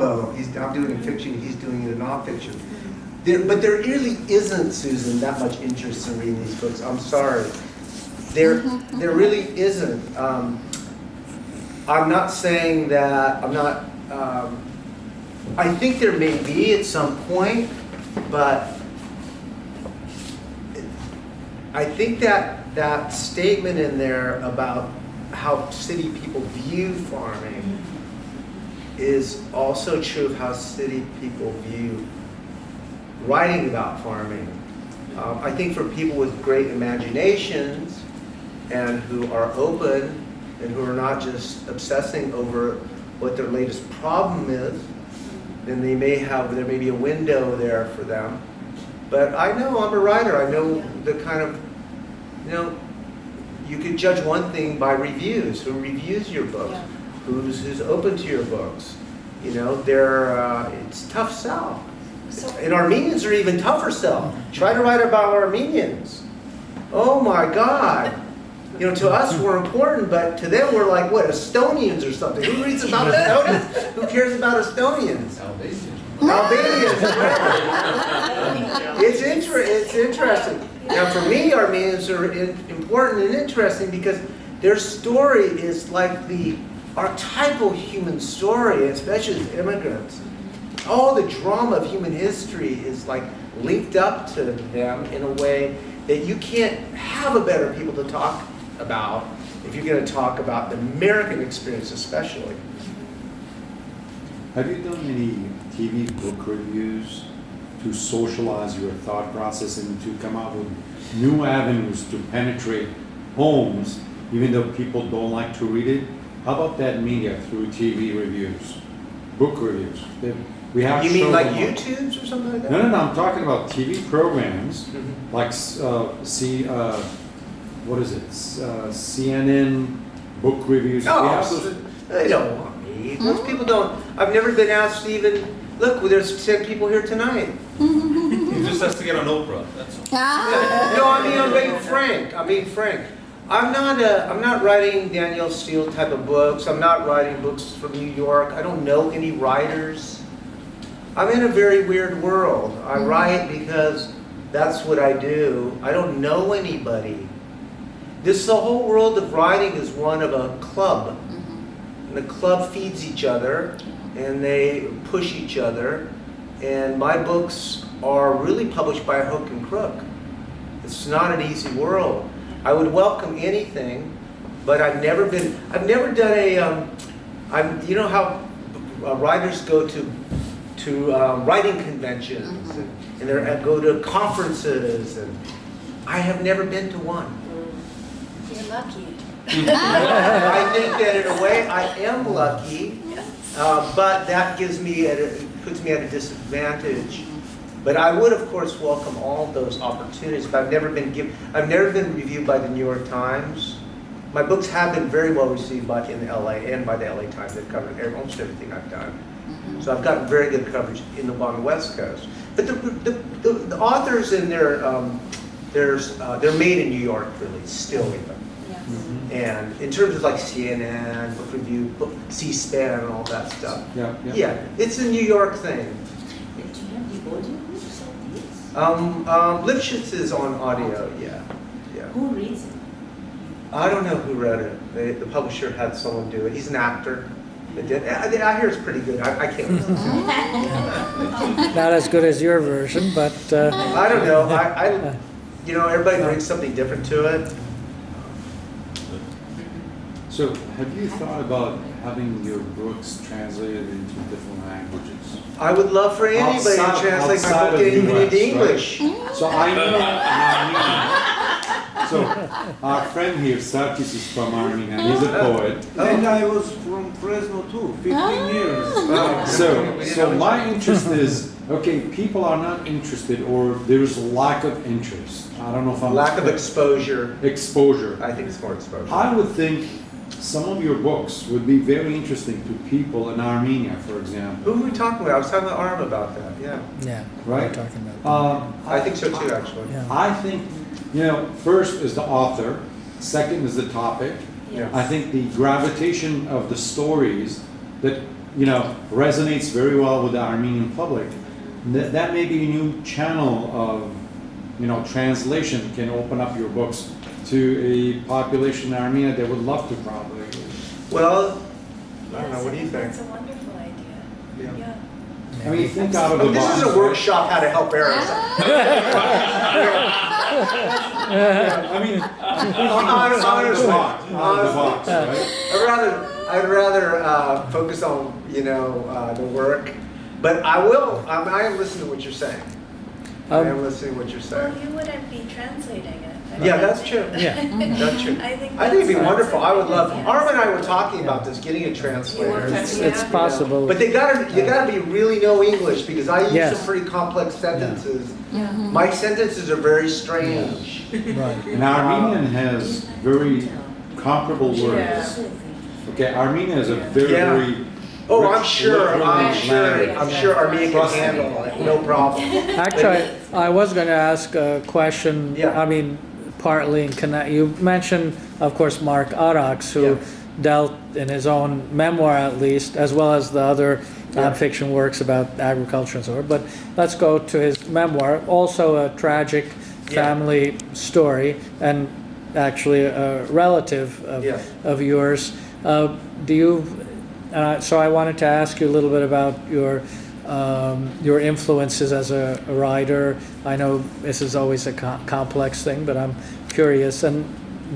Oh, I'm doing fiction, he's doing the nonfiction. But there really isn't, Susan, that much interest in reading these books. I'm sorry. There really isn't. I'm not saying that, I think there may be at some point, but I think that statement in there about how city people view farming is also true of how city people view writing about farming. I think for people with great imaginations and who are open and who are not just obsessing over what their latest problem is, then there may be a window there for them. But I know I'm a writer. I know the kind of, you could judge one thing by reviews. Who reviews your books? Yeah. Who's open to your books? It's tough sell. And Armenians are even tougher sell. Try to write about Armenians. Oh my God. To us we're important, but to them we're like, what, Estonians or something? Who reads about Estonians? Who cares about Estonians? Albanians. It's interesting. Now for me, Armenians are important and interesting because their story is like the archetypal human story, especially as immigrants. All the drama of human history is like linked up to them in a way that you can't have a better people to talk about if you're going to talk about the American experience especially. Have you done any TV book reviews to socialize your thought process and to come up with new avenues to penetrate homes, even though people don't like to read it? How about that media through TV reviews, book reviews? We have. You mean like YouTubes or something like that? No. I'm talking about TV programs like CNN book reviews. They don't want me. Most people don't. I've never been asked to even, look, there's 10 people here tonight. He just has to get on Oprah, that's all. No, I'm being frank. I'm not writing Danielle Steele type of books. I'm not writing books from New York. I don't know any writers. I'm in a very weird world. I write because that's what I do. I don't know anybody. The whole world of writing is one of a club. And the club feeds each other and they push each other. And my books are really published by hook and crook. It's not an easy world. I would welcome anything, but I've never done you know how writers go to writing conventions and go to conferences, and I have never been to one. You're lucky. I think that in a way I am lucky, but that puts me at a disadvantage. But I would, of course, welcome all those opportunities. But I've never been reviewed by the New York Times. My books have been very well received in LA and by the LA Times. They've covered almost everything I've done. So I've gotten very good coverage on the West Coast. But the authors and they're made in New York, really, still even. Yes. And in terms of like CNN, book review, C-SPAN, and all that stuff. Yeah, it's a New York thing. Do you have the audio books of these? Lipschitz is on audio, yeah. Who reads it? I don't know who wrote it. The publisher had someone do it. He's an actor. I hear it's pretty good. I can't listen to it. Not as good as your version, but... I don't know. Everybody brings something different to it. So, have you thought about having your books translated into different languages? I would love for anybody to translate my book into English. Right? So I know. So our friend here, Sarkis, is from Armenia. He's a poet. And I was from Fresno too, 15 years. So my interest is, okay, people are not interested, or there's lack of interest. I don't know if I'm... Lack of exposure. Exposure. I think it's more exposure. I would think some of your books would be very interesting to people in Armenia, for example. Who are we talking about? I was talking to Arm about that, yeah. Yeah, right? we're talking about I think so too, actually. Yeah. I think, first is the author, second is the topic. Yes. I think the gravitation of the stories that resonates very well with the Armenian public, that may be a new channel of, translation can open up your books to a population in Armenia that would love to probably. Well, I don't know, Yes, what do you think? That's a wonderful idea. Yeah. Yeah. I mean, think out of the But this box. is a right? workshop how to help Aris. I mean, Honestly, out of the box, right? I'd rather focus on the work, but I am listening to what you're saying. I am listening to what you're Well, saying. you wouldn't be translating it. I Yeah, mean, that's I true. think- Yeah. That's true. I think it'd be that's wonderful. I would love. yes. Arm and I were talking about this, getting a translator. It's possible. But you gotta be really know English because I use Yes. some pretty complex sentences. Yeah. My sentences are very strange. Right. And Armenian has very comparable words. Yeah. Okay, Armenia is a very, Yeah. very. Oh, rich I'm sure. language. I'm sure Armenia can Trust me. handle it. No problem. Actually, I was going to ask a question. Yeah. I mean, partly in connect. You mentioned, of course, Mark Arax, who Yeah. dealt in his own memoir, at least, as well as the other Yeah. nonfiction works about agriculture and so forth. But let's go to his memoir. Also, a tragic Yeah. family story, and actually a relative of, Yeah. of yours. Do you? So I wanted to ask you a little bit about your influences as a writer. I know this is always a complex thing, but I'm curious. And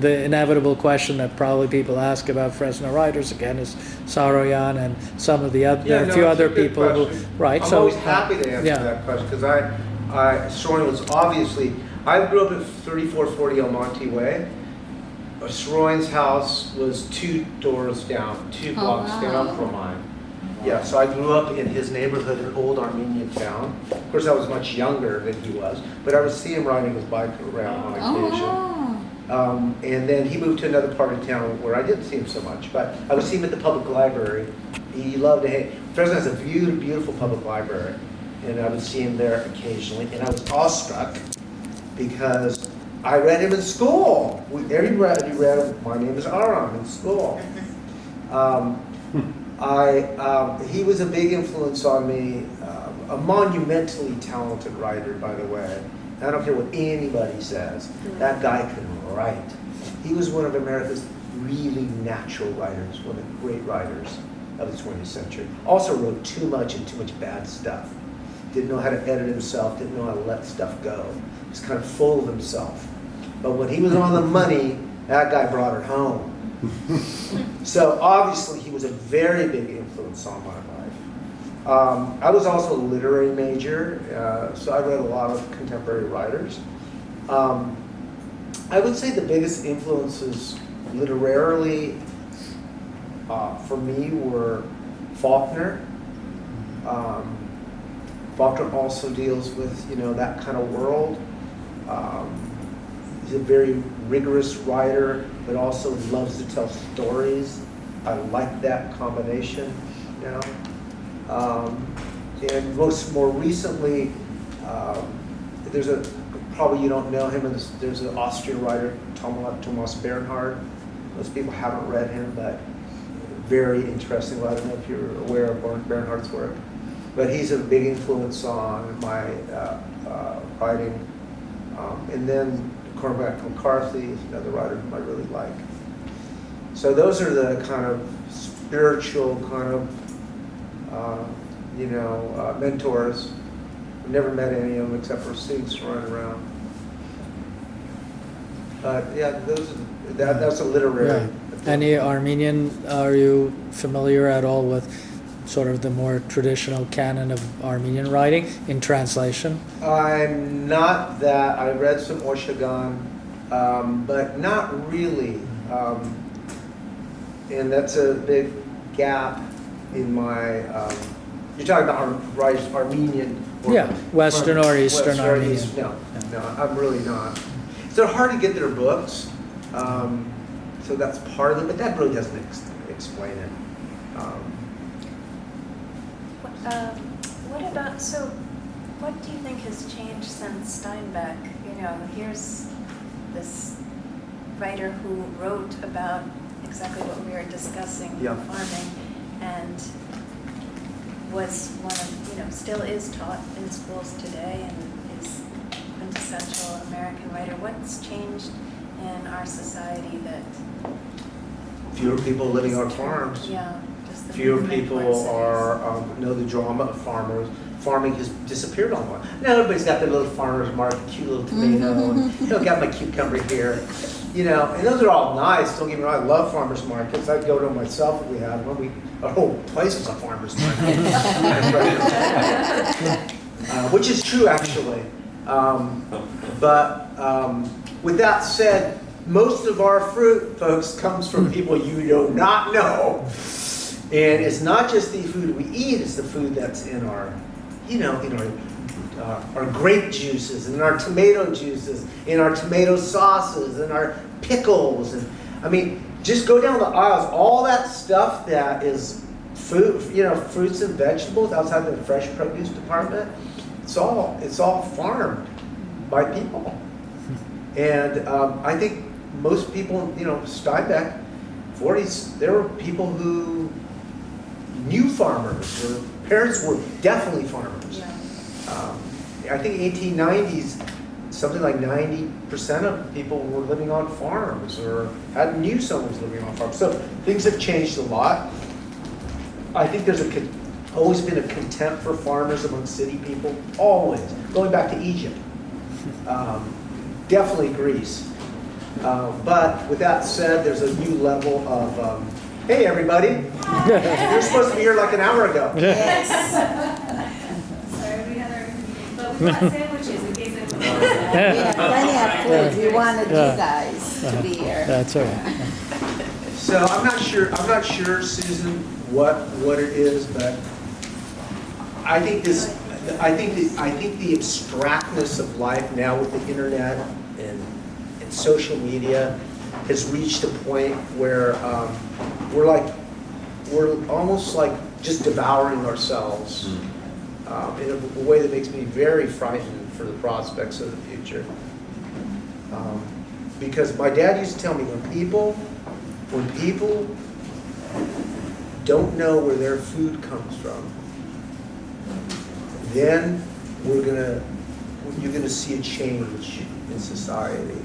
the inevitable question that probably people ask about Fresno writers again is Saroyan and some of the other, there are a few it's other good people who, question. right? I'm so always happy to answer yeah. that question because Soroyan was obviously. I grew up at 3440 El Monte Way. Soroyan's house was 2 doors down, 2 blocks down from mine. Yeah, so I grew up in his neighborhood, an old Armenian town. Of course, I was much younger than he was, but I would see him riding his bike around on occasion. And then he moved to another part of town where I didn't see him so much, but I would see him at the public library. He loved to hang. Fresno has a beautiful public library, and I would see him there occasionally. And I was awestruck because I read him in school. Everybody read him. My name is Aram in school. He was a big influence on me, a monumentally talented writer, by the way. I don't care what anybody says. That guy can write. He was one of America's really natural writers, one of the great writers of the 20th century. Also wrote too much and too much bad stuff. Didn't know how to edit himself, didn't know how to let stuff go. He was kind of full of himself. But when he was on the money, that guy brought it home. So obviously he was a very big influence on my life. I was also a literary major, so I read a lot of contemporary writers. I would say the biggest influences literarily for me were Faulkner. Faulkner also deals with, that kind of world. He's a very rigorous writer, but also loves to tell stories. I like that combination, And more recently, probably you don't know him, there's an Austrian writer, Thomas Bernhard. Most people haven't read him, but very interesting. I don't know if you're aware of Bernhard's work, but he's a big influence on my writing. And then Cormac McCarthy is another writer whom I really like. So those are the kind of spiritual mentors. I've never met any of them except for seeing Soroyan around. Yeah, that's a literary. Yeah. Any Armenian, are you familiar at all with sort of the more traditional canon of Armenian writing in translation? I'm not that. I read some Oshagan, but not really. And that's a big gap in my. You're talking about Armenian. Yeah, Western or Eastern Armenian. No, I'm really not. They're hard to get their books, so that's part of it. But that really doesn't explain it. What do you think has changed since Steinbeck? Here's this writer who wrote about exactly what we were discussing, Yeah. farming, and was one of, still is taught in schools today and is quintessential American writer. What's changed in our society that? Fewer people living on farms. Yeah, just the Fewer movement people towards cities. are know the drama of farmers. Farming has disappeared on one. Now everybody's got their little farmer's market, cute little tomato, and got my cucumber here, and those are all nice. Don't get me wrong, I love farmers markets. I'd go to them myself if we had one. Our whole place is a farmer's market, which is true actually. But with that said, most of our fruit, folks, comes from people you do not know. And it's not just the food we eat, it's the food that's in our, our grape juices, and our tomato juices, in our tomato sauces, and our pickles. And I mean, just go down the aisles, all that stuff that is food, fruits and vegetables outside the fresh produce department, it's all farmed by people. And I think most people, Steinbeck, 40s, there were people who knew farmers, or parents were definitely farmers. Yeah. I think 1890s, something like 90% of people were living on farms, or knew someone was living on farms. So things have changed a lot. I think there's always been a contempt for farmers among city people, always, going back to Egypt. Definitely Greece. But with that said, there's a new level of, hey everybody, you're supposed to be here like an hour ago. Yes. Sorry, we had our, but we got sandwiches in case anyone wants that. We have plenty of food. We wanted Yeah. you guys to be here. That's all right. So I'm not sure, Susan, what it is, but I think the abstractness of life now with the internet and social media has reached a point where we're almost like just devouring ourselves in a way that makes me very frightened for the prospects of the future. Because my dad used to tell me when people don't know where their food comes from, then you're gonna see a change in society.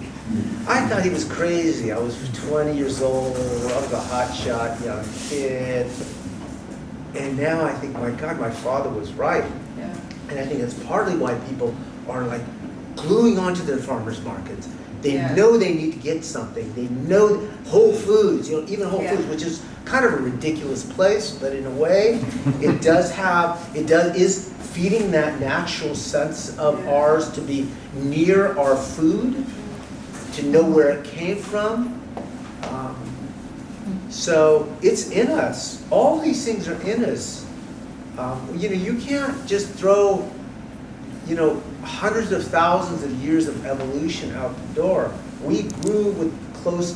I thought he was crazy. I was 20 years old. I was a hotshot young kid. And now I think, my God, my father was right. Yeah. And I think that's partly why people are like gluing onto their farmers markets. They know they need to get something. They know Whole Foods, even Whole Foods, which is kind of a ridiculous place, but in a way, it is feeding that natural sense of ours to be near our food, to know where it came from. So it's in us. All these things are in us. You can't just throw, hundreds of thousands of years of evolution out the door. We grew with close